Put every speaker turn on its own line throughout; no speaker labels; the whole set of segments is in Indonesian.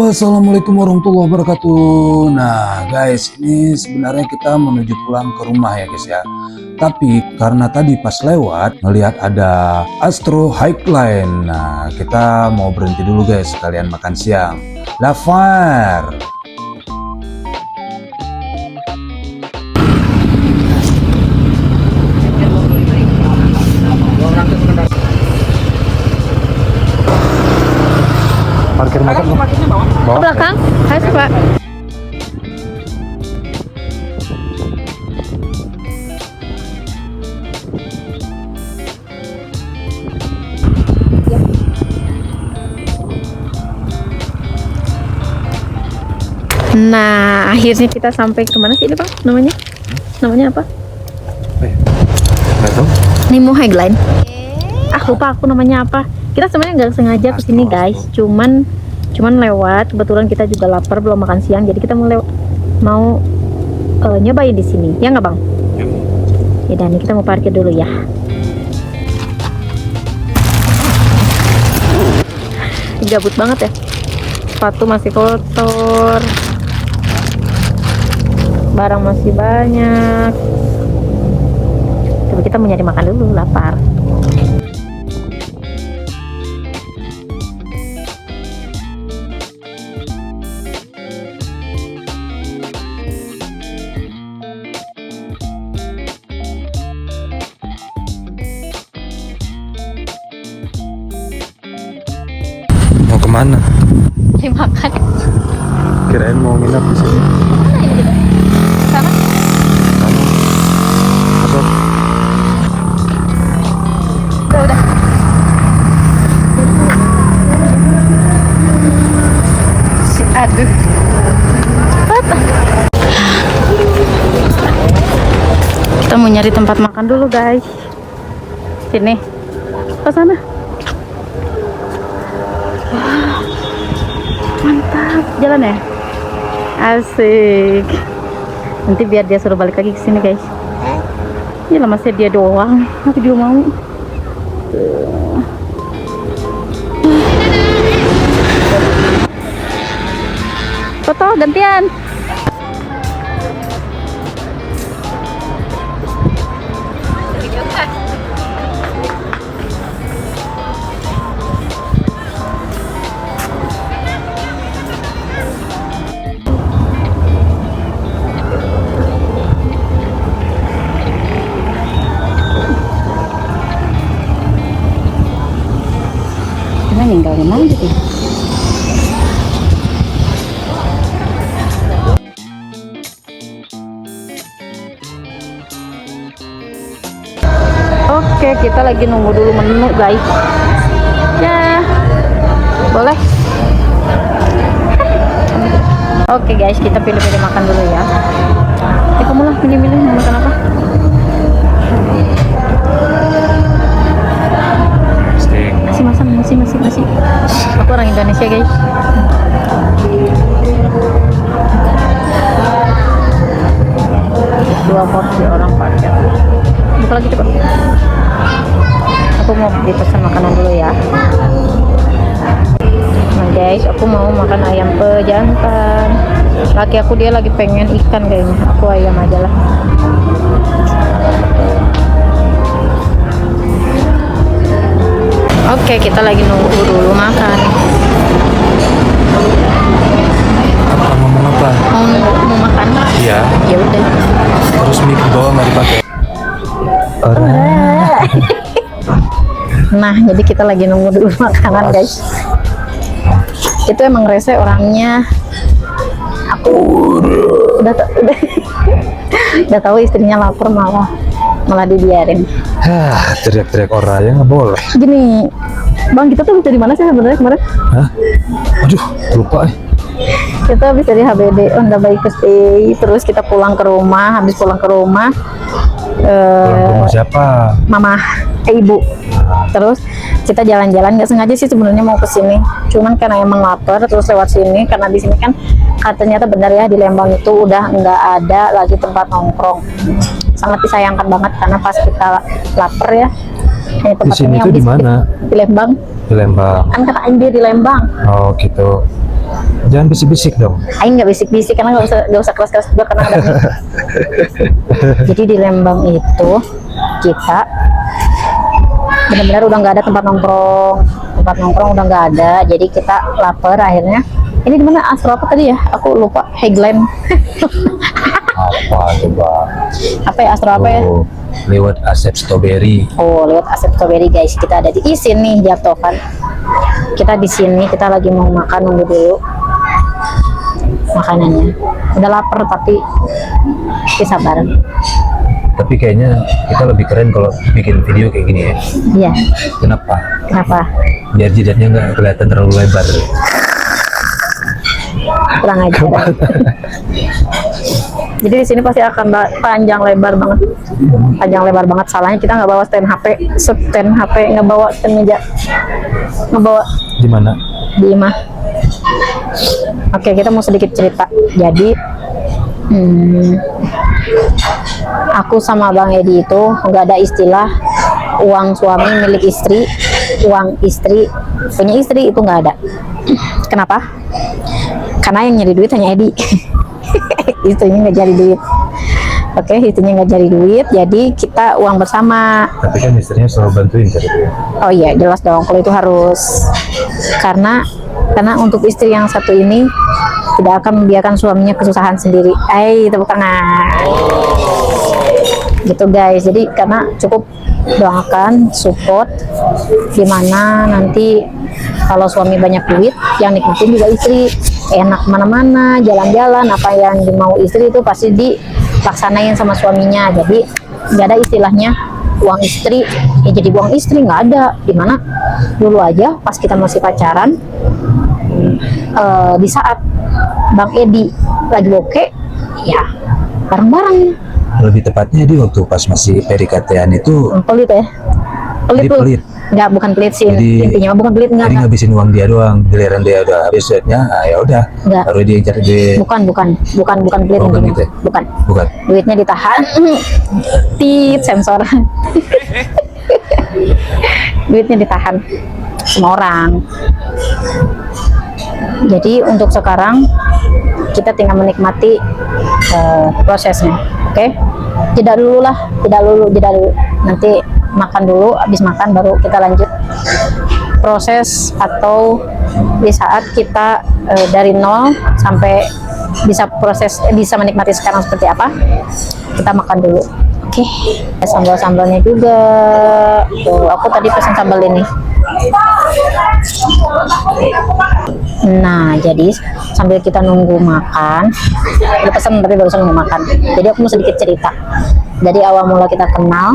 Halo, assalamualaikum warahmatullahi wabarakatuh. Nah guys, ini sebenarnya kita menuju pulang ke rumah ya guys ya. Tapi karena tadi pas lewat melihat ada Astro Highline. Nah kita mau berhenti dulu guys, sekalian makan siang. Lapar. Parkir motor
Ke belakang, hai Pak. Nah, akhirnya kita sampai kemana sih ini Bang? Namanya apa?
Nggak tahu.
Nemo Highline. Lupa aku namanya apa. Kita sebenarnya nggak sengaja kesini guys, cuman lewat. Kebetulan kita juga lapar, belum makan siang, jadi kita mau nyobain di sini. Ya nggak Bang? Ya dan kita mau parkir dulu ya. Gabut banget ya. Sepatu masih kotor. Barang masih banyak. Tapi kita mau nyari makan dulu, lapar.
Mau kemana?
Cari makan.
Kirain mau nginep di sini.
Sana.
Apa?
Udah. Aduh. Kita mau nyari tempat makan dulu guys. Sini. Ke sana. Mantap, jalan ya, asik. Nanti biar dia suruh balik lagi ke sini guys. Ini lah masih dia doang, tapi dia mau. Tuh. Foto gantian. Ninggalin aja deh. Oke, kita lagi nunggu dulu menu guys. Ya, boleh. Oke guys, kita pilih-pilih makan dulu ya. Kamu lah pilih-pilih mau makan apa? Masih. Aku orang Indonesia guys. Dua porsi orang paket. Buka lagi coba. Aku mau dipesan makanan dulu ya. Nah guys, aku mau makan ayam pejantan. Laki aku dia lagi pengen ikan kayaknya. Aku ayam aja lah. Oke, kita lagi nunggu dulu makan.
Apa ngomong apa?
Mau makan?
Iya.
Ya udah.
Terus mic ke bawah nggak dipakai.
Nah, jadi kita lagi nunggu dulu makanan guys. Itu emang rese orangnya. Aku udah tahu istrinya lapar malah dibiarin.
Teriak-teriak orang ya nggak boleh.
Gini, Bang, kita tuh dari mana sih sebenarnya kemarin?
Hah? Aduh, lupa.
Kita habis dari HBD Honda Bike Stay, terus kita pulang ke rumah. Habis pulang ke rumah,
Rumah siapa?
mama, ibu. Terus kita jalan-jalan, nggak sengaja sih sebenarnya mau ke sini. Cuman karena emang lapar, terus lewat sini. Karena di sini kan ternyata benar ya, di Lembang itu udah nggak ada lagi tempat nongkrong. Sangat disayangkan banget karena pas kita lapar ya. Ini tempat
Di sini
ini
itu di mana?
Di Lembang.
Di Lembang.
Kan kata dia di Lembang.
Oh gitu. Jangan bisik-bisik dong.
Aing nggak bisik-bisik karena nggak usah keras-keras juga karena ada mic. Jadi di Lembang itu kita benar-benar udah nggak ada tempat nongkrong udah nggak ada. Jadi kita lapar akhirnya. Ini di mana Astro apa tadi ya? Aku lupa. Highland.
Apa coba?
Apa ya Astro apa ya?
Oh, lewat Asep Strawberry.
Oh, lewat Asep Strawberry guys. Kita ada di sini di Aptovan. Kita di sini kita lagi mau makan, nunggu dulu makanannya. Udah lapar tapi sabar.
Tapi kayaknya kita lebih keren kalau bikin video kayak gini ya.
Iya.
Kenapa?
Kenapa?
Biar jidatnya nggak kelihatan terlalu lebar.
Kurang aja. Jadi di sini pasti akan panjang lebar banget. Panjang lebar banget. Salahnya kita nggak bawa stand HP, nggak bawa stand meja. Ngebawa
Di mana?
di imah. Oke, kita mau sedikit cerita. Jadi aku sama Bang Edi itu nggak ada istilah uang suami milik istri, uang istri punya istri, itu nggak ada. Kenapa? Karena yang nyari duit hanya Edi. Istrinya nggak cari duit. Oke, istrinya nggak cari duit, jadi kita uang bersama.
Tapi kan istrinya selalu bantuin cari duit.
Oh iya, jelas dong kalau itu harus. Karena untuk istri yang satu ini tidak akan membiarkan suaminya kesusahan sendiri. Tepuk tangan. Gitu guys. Jadi karena cukup doakan, support, dimana nanti kalau suami banyak duit, yang nikmatin juga istri. Enak mana-mana, jalan-jalan, apa yang dimau istri itu pasti dilaksanain sama suaminya. Jadi nggak ada istilahnya uang istri ya jadi uang istri, nggak ada. Dimana dulu aja pas kita masih pacaran, di saat Bang Edi lagi bokeh, ya bareng-bareng.
Lebih tepatnya di waktu pas masih PDKT-an itu
Pelit ya, pelit
Jadi
tuh.
pelit.
Nggak, bukan pelit sih,
Jadi-
intinya mah bukan pelit,
jadi
nggak.
ngabisin uang dia doang, giliran dia udah habis duitnya, ya udah,
Nggak.
baru dia yang cari duit.
Bukan pelit,
Oh, bukan
intinya.
gitu ya?
Bukan.
Bukan.
Duitnya ditahan. Tit sensor. Duitnya ditahan sama orang. Jadi untuk sekarang kita tinggal menikmati prosesnya. Oke? Jeda dulu. Nanti makan dulu, habis makan baru kita lanjut proses, atau di saat kita dari nol sampai bisa menikmati sekarang seperti apa, kita makan dulu. Oke. Sambal-sambalnya juga tuh, aku tadi pesan sambal ini. Nah, jadi sambil kita nunggu makan, udah pesan tapi barusan nunggu makan. Jadi aku mau sedikit cerita. Jadi awal mula kita kenal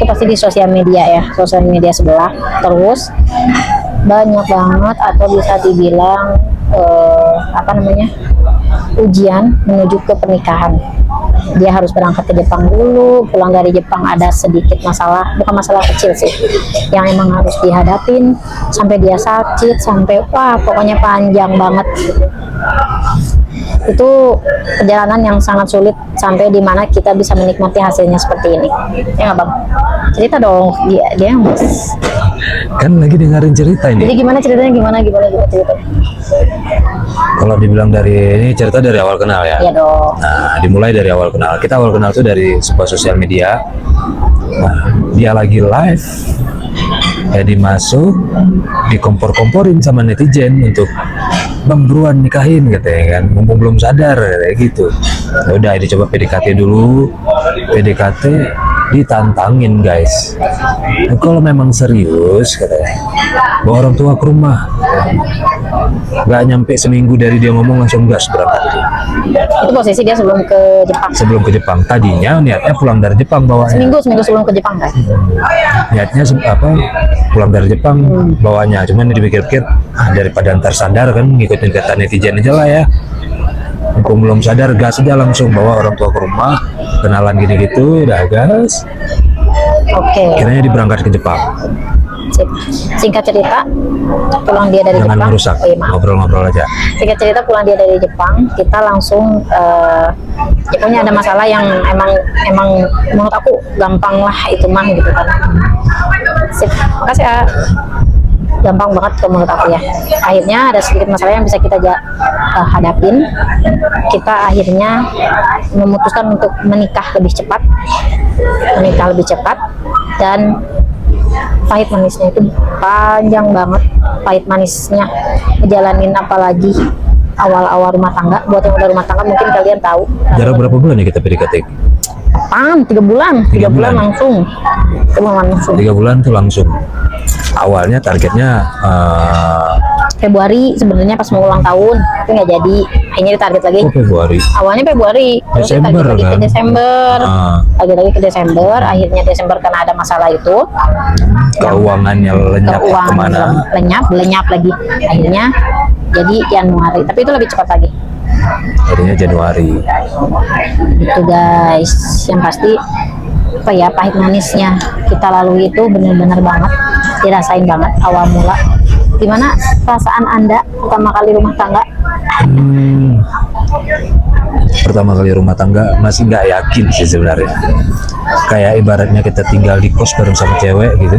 tuh pasti di sosial media sebelah. Terus banyak banget, atau bisa dibilang ujian menuju ke pernikahan. Dia harus berangkat ke Jepang dulu, pulang dari Jepang ada sedikit masalah, bukan masalah kecil sih, yang emang harus dihadapin, sampai dia sakit, sampai pokoknya panjang banget. Itu perjalanan yang sangat sulit, sampai dimana kita bisa menikmati hasilnya seperti ini. Ya nggak Bang? Cerita dong, dia yang bos.
Kan lagi dengerin cerita
Jadi
ini.
gimana ceritanya, gimana ceritanya?
Kalau dibilang ini cerita dari awal kenal ya.
Iya dong.
Nah, dimulai dari awal kenal. Kita awal kenal tuh dari sebuah sosial media. Nah, dia lagi live, jadi masuk, dikompor-komporin sama netizen untuk bang buruan nikahin gitu ya kan, mumpung belum sadar kayak gitu. Ya udah, dicoba PDKT dulu. PDKT ditantangin guys. Nah, kalau memang serius katanya, bawa orang tua ke rumah. Gak nyampe seminggu dari dia ngomong langsung gas berangkat.
Itu posisi dia sebelum ke Jepang.
Sebelum ke Jepang, tadinya niatnya pulang dari Jepang bawanya.
Seminggu sebelum ke Jepang kan?
Niatnya pulang dari Jepang bawanya, cuman dipikir-pikir daripada ntar sadar kan ngikutin kata netizen aja lah ya. Mumpung belum sadar, gas aja langsung bawa orang tua ke rumah, kenalan gini gitu, udah gas.
Oke.
Akhirnya diberangkat ke Jepang.
Sip. Singkat cerita, pulang dia dari
Jangan
Jepang.
merusak,
Oh, iya, maaf.
ngobrol-ngobrol aja.
Singkat cerita, pulang dia dari Jepang, kita langsung pokoknya ada masalah yang emang menurut aku gampang lah itu mah gitu kan. Sip. Makasih ya. gampang banget kalau menurut aku ya. Akhirnya ada sedikit masalah yang bisa kita hadapin. Kita akhirnya memutuskan untuk menikah lebih cepat, dan pahit manisnya itu panjang banget. Pahit manisnya ngejalanin, apalagi awal-awal rumah tangga. Buat yang udah rumah tangga mungkin kalian tahu.
Jarak berapa bulan ya kita PDKT?
3 bulan. 3 bulan langsung.
3 bulan tuh langsung. Awalnya targetnya
Februari sebenarnya pas mau ulang tahun, tapi nggak jadi. Akhirnya ditarget lagi.
Februari.
Awalnya Februari, terus
Desember,
ditarget lagi
kan?
ke Desember. Lagi-lagi ke Desember. Akhirnya Desember karena ada masalah itu.
Keuangannya lenyap kemana?
Lenyap lagi. Akhirnya jadi Januari, tapi itu lebih cepat lagi.
Akhirnya Januari.
Itu guys, yang pasti apa ya, pahit manisnya kita lalui itu benar-benar banget, dirasain banget awal mula. Gimana perasaan Anda pertama kali rumah tangga?
Pertama kali rumah tangga masih nggak yakin sih sebenarnya. Kayak ibaratnya kita tinggal di kos bareng sama cewek gitu.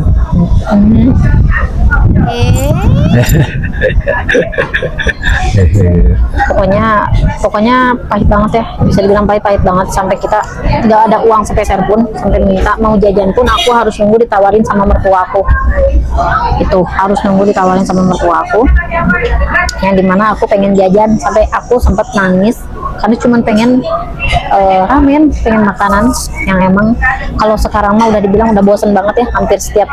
Pokoknya pahit banget ya, bisa dibilang pahit banget, sampai kita nggak ada uang sepeser pun, sampai minta mau jajan pun aku harus nunggu ditawarin sama mertua aku. Itu harus nunggu ditawarin sama mertua aku, yang dimana aku pengen jajan sampai aku sempat nangis karena cuman pengen ramen, pengen makanan yang emang kalau sekarang mah udah dibilang udah bosen banget ya, hampir setiap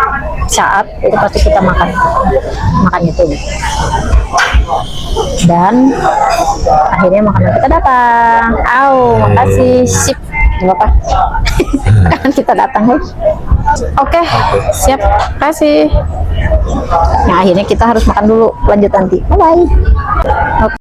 saat itu pasti kita makan itu. Dan akhirnya makanan kita datang. Makasih, sip, nggak apa. Kan kita datang. Oke, siap, kasih. Nah akhirnya kita harus makan dulu, lanjut nanti. Bye bye.